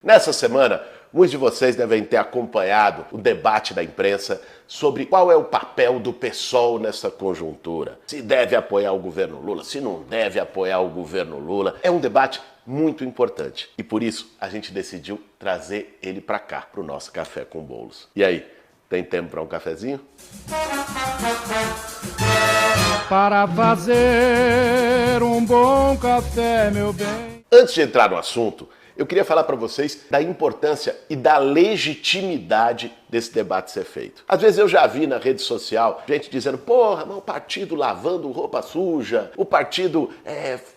Nessa semana, muitos de vocês devem ter acompanhado o debate da imprensa sobre qual é o papel do PSOL nessa conjuntura. Se deve apoiar o governo Lula, se não deve apoiar o governo Lula. É um debate muito importante e por isso a gente decidiu trazer ele para cá, para o nosso Café com Bolos. E aí, tem tempo para um cafezinho? Para fazer um bom café, meu bem. Antes de entrar no assunto, eu queria falar para vocês da importância e da legitimidade desse debate ser feito. Às vezes eu já vi na rede social gente dizendo, porra, mas o partido lavando roupa suja, o partido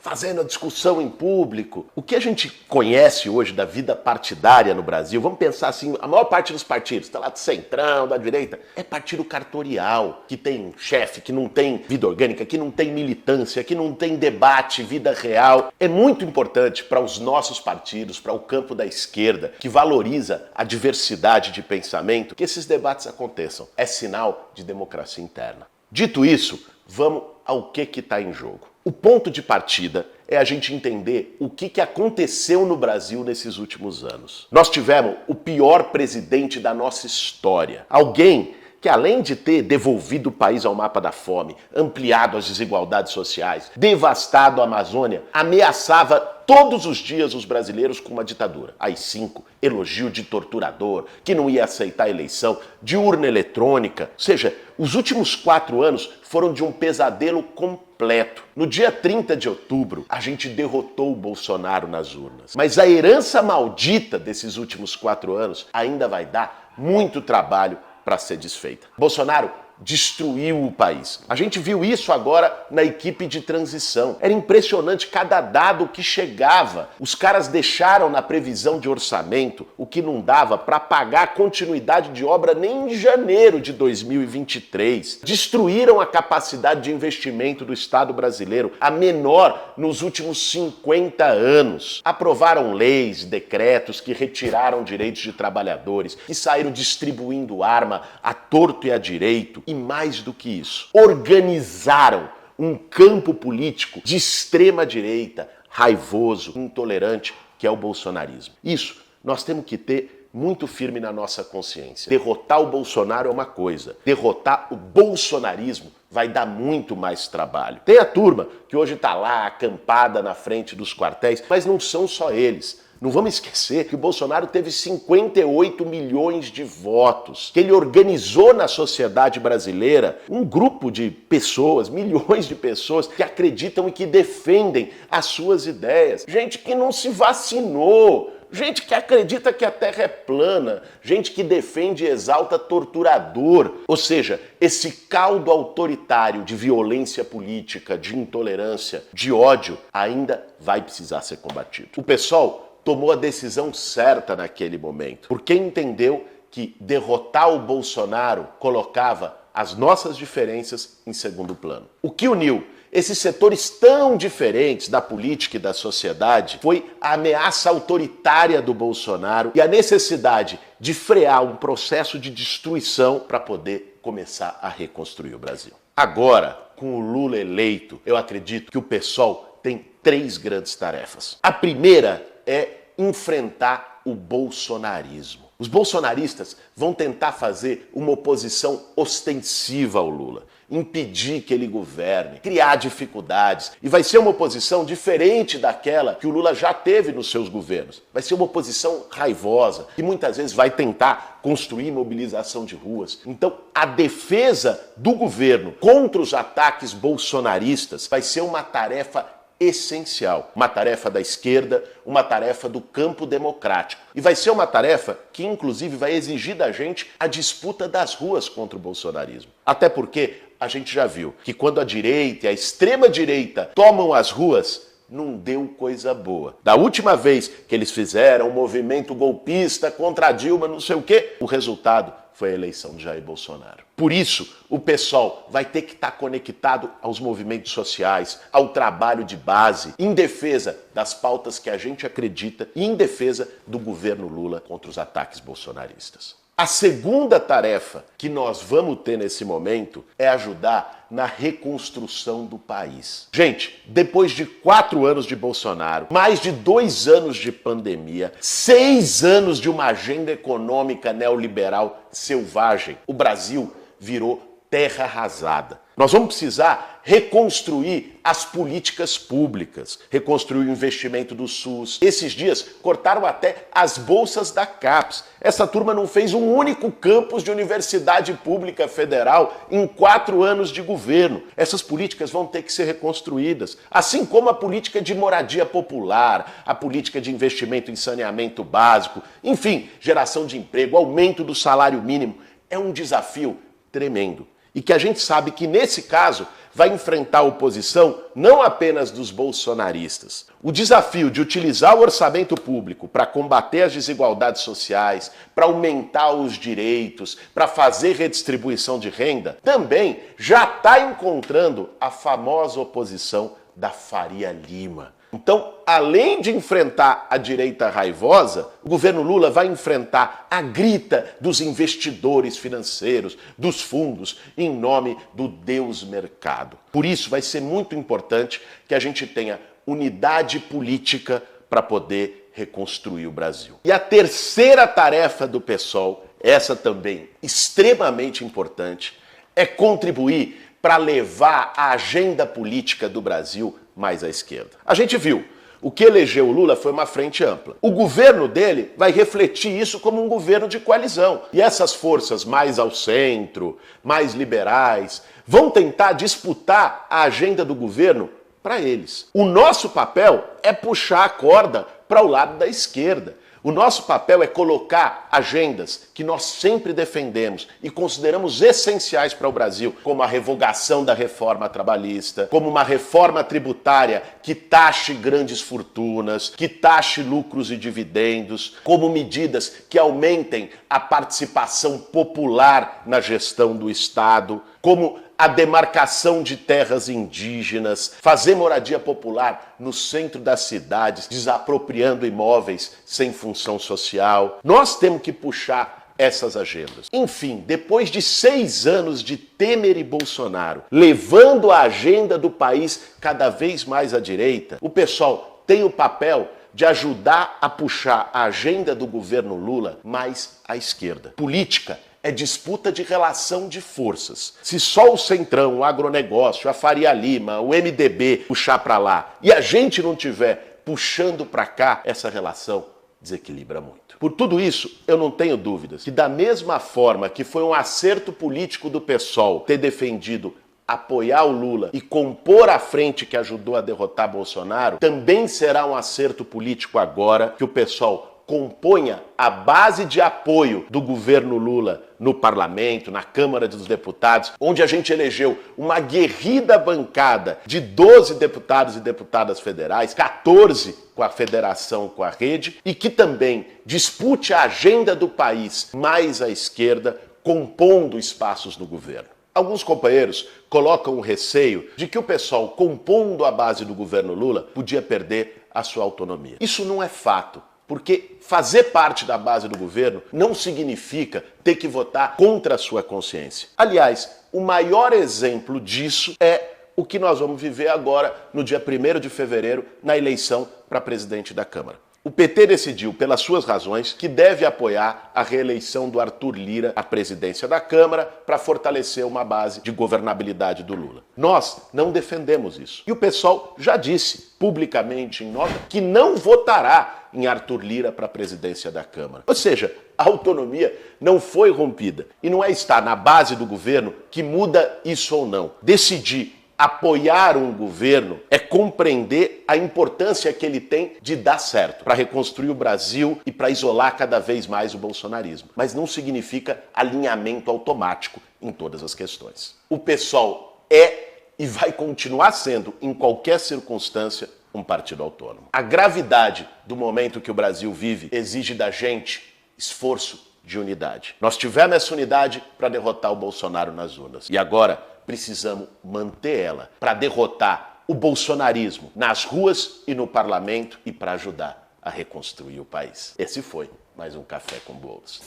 fazendo a discussão em público. O que a gente conhece hoje da vida partidária no Brasil, vamos pensar assim, a maior parte dos partidos, tá lá do centrão, da direita, é partido cartorial, que tem um chefe, que não tem vida orgânica, que não tem militância, que não tem debate, vida real. É muito importante para os nossos partidos, para o campo da esquerda, que valoriza a diversidade de pensamento, que esses debates aconteçam. É sinal de democracia interna. Dito isso, vamos ao que está em jogo. O ponto de partida é a gente entender o que aconteceu no Brasil nesses últimos anos. Nós tivemos o pior presidente da nossa história. Alguém que além de ter devolvido o país ao mapa da fome, ampliado as desigualdades sociais, devastado a Amazônia, ameaçava todos os dias os brasileiros com uma ditadura. AI-5, elogio de torturador, que não ia aceitar a eleição, de urna eletrônica. Ou seja, os últimos 4 anos foram de um pesadelo completo. No dia 30 de outubro, a gente derrotou o Bolsonaro nas urnas. Mas a herança maldita desses últimos 4 anos ainda vai dar muito trabalho para ser desfeita. Bolsonaro destruiu o país. A gente viu isso agora na equipe de transição. Era impressionante cada dado que chegava. Os caras deixaram na previsão de orçamento o que não dava para pagar a continuidade de obra nem em janeiro de 2023. Destruíram a capacidade de investimento do Estado brasileiro, a menor nos últimos 50 anos. Aprovaram leis, decretos que retiraram direitos de trabalhadores, que saíram distribuindo arma à torto e à direito. E mais do que isso, organizaram um campo político de extrema direita, raivoso, intolerante, que é o bolsonarismo. Isso nós temos que ter muito firme na nossa consciência. Derrotar o Bolsonaro é uma coisa, derrotar o bolsonarismo vai dar muito mais trabalho. Tem a turma que hoje está lá acampada na frente dos quartéis, mas não são só eles. Não vamos esquecer que o Bolsonaro teve 58 milhões de votos, que ele organizou na sociedade brasileira um grupo de pessoas, milhões de pessoas que acreditam e que defendem as suas ideias. Gente que não se vacinou, gente que acredita que a Terra é plana, gente que defende e exalta torturador. Ou seja, esse caldo autoritário de violência política, de intolerância, de ódio, ainda vai precisar ser combatido. O PSOL tomou a decisão certa naquele momento, porque entendeu que derrotar o Bolsonaro colocava as nossas diferenças em segundo plano. O que uniu esses setores tão diferentes da política e da sociedade foi a ameaça autoritária do Bolsonaro e a necessidade de frear um processo de destruição para poder começar a reconstruir o Brasil. Agora, com o Lula eleito, eu acredito que o PSOL tem 3 grandes tarefas. A primeira é enfrentar o bolsonarismo. Os bolsonaristas vão tentar fazer uma oposição ostensiva ao Lula, impedir que ele governe, criar dificuldades. E vai ser uma oposição diferente daquela que o Lula já teve nos seus governos. Vai ser uma oposição raivosa, que muitas vezes vai tentar construir mobilização de ruas. Então, a defesa do governo contra os ataques bolsonaristas vai ser uma tarefa essencial, uma tarefa da esquerda, uma tarefa do campo democrático. E vai ser uma tarefa que, inclusive, vai exigir da gente a disputa das ruas contra o bolsonarismo. Até porque a gente já viu que quando a direita e a extrema-direita tomam as ruas, não deu coisa boa. Da última vez que eles fizeram um movimento golpista contra a Dilma, não sei o quê, o resultado foi a eleição de Jair Bolsonaro. Por isso, o PSOL vai ter que estar conectado aos movimentos sociais, ao trabalho de base, em defesa das pautas que a gente acredita e em defesa do governo Lula contra os ataques bolsonaristas. A segunda tarefa que nós vamos ter nesse momento é ajudar na reconstrução do país. Gente, depois de 4 anos de Bolsonaro, mais de 2 anos de pandemia, 6 anos de uma agenda econômica neoliberal selvagem, o Brasil virou terra arrasada. Nós vamos precisar reconstruir as políticas públicas, reconstruir o investimento do SUS. Esses dias cortaram até as bolsas da CAPES. Essa turma não fez um único campus de universidade pública federal em 4 anos de governo. Essas políticas vão ter que ser reconstruídas, assim como a política de moradia popular, a política de investimento em saneamento básico, enfim, geração de emprego, aumento do salário mínimo. É um desafio tremendo. E que a gente sabe que, nesse caso, vai enfrentar a oposição não apenas dos bolsonaristas. O desafio de utilizar o orçamento público para combater as desigualdades sociais, para aumentar os direitos, para fazer redistribuição de renda, também já está encontrando a famosa oposição da Faria Lima. Então, além de enfrentar a direita raivosa, o governo Lula vai enfrentar a grita dos investidores financeiros, dos fundos, em nome do Deus mercado. Por isso, vai ser muito importante que a gente tenha unidade política para poder reconstruir o Brasil. E a terceira tarefa do PSOL, essa também extremamente importante, é contribuir para levar a agenda política do Brasil mais à esquerda. A gente viu, o que elegeu o Lula foi uma frente ampla. O governo dele vai refletir isso como um governo de coalizão. E essas forças mais ao centro, mais liberais, vão tentar disputar a agenda do governo para eles. O nosso papel é puxar a corda para o lado da esquerda. O nosso papel é colocar agendas que nós sempre defendemos e consideramos essenciais para o Brasil, como a revogação da reforma trabalhista, como uma reforma tributária que taxe grandes fortunas, que taxe lucros e dividendos, como medidas que aumentem a participação popular na gestão do Estado, como a demarcação de terras indígenas, fazer moradia popular no centro das cidades, desapropriando imóveis sem função social. Nós temos que puxar essas agendas. Enfim, depois de 6 anos de Temer e Bolsonaro, levando a agenda do país cada vez mais à direita, o pessoal tem o papel de ajudar a puxar a agenda do governo Lula mais à esquerda. Política é disputa de relação de forças. Se só o Centrão, o agronegócio, a Faria Lima, o MDB puxar para lá e a gente não tiver puxando para cá, essa relação desequilibra muito. Por tudo isso, eu não tenho dúvidas que da mesma forma que foi um acerto político do PSOL ter defendido apoiar o Lula e compor a frente que ajudou a derrotar Bolsonaro, também será um acerto político agora que o PSOL componha a base de apoio do governo Lula no parlamento, na Câmara dos Deputados, onde a gente elegeu uma aguerrida bancada de 12 deputados e deputadas federais, 14 com a federação, com a rede, e que também dispute a agenda do país mais à esquerda, compondo espaços no governo. Alguns companheiros colocam o receio de que o pessoal, compondo a base do governo Lula, podia perder a sua autonomia. Isso não é fato. Porque fazer parte da base do governo não significa ter que votar contra a sua consciência. Aliás, o maior exemplo disso é o que nós vamos viver agora, no dia 1º de fevereiro, na eleição para presidente da Câmara. O PT decidiu, pelas suas razões, que deve apoiar a reeleição do Arthur Lira à presidência da Câmara para fortalecer uma base de governabilidade do Lula. Nós não defendemos isso. E o pessoal já disse, publicamente em nota, que não votará em Arthur Lira para a presidência da Câmara. Ou seja, a autonomia não foi rompida. E não é estar na base do governo que muda isso ou não. Decidir apoiar um governo é compreender a importância que ele tem de dar certo para reconstruir o Brasil e para isolar cada vez mais o bolsonarismo. Mas não significa alinhamento automático em todas as questões. O PSOL é e vai continuar sendo, em qualquer circunstância, um partido autônomo. A gravidade do momento que o Brasil vive exige da gente esforço de unidade. Nós tivemos essa unidade para derrotar o Bolsonaro nas urnas. E agora precisamos manter ela para derrotar o bolsonarismo nas ruas e no parlamento e para ajudar a reconstruir o país. Esse foi mais um Café com Bolos.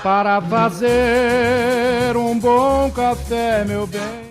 Para fazer um bom café, meu bem.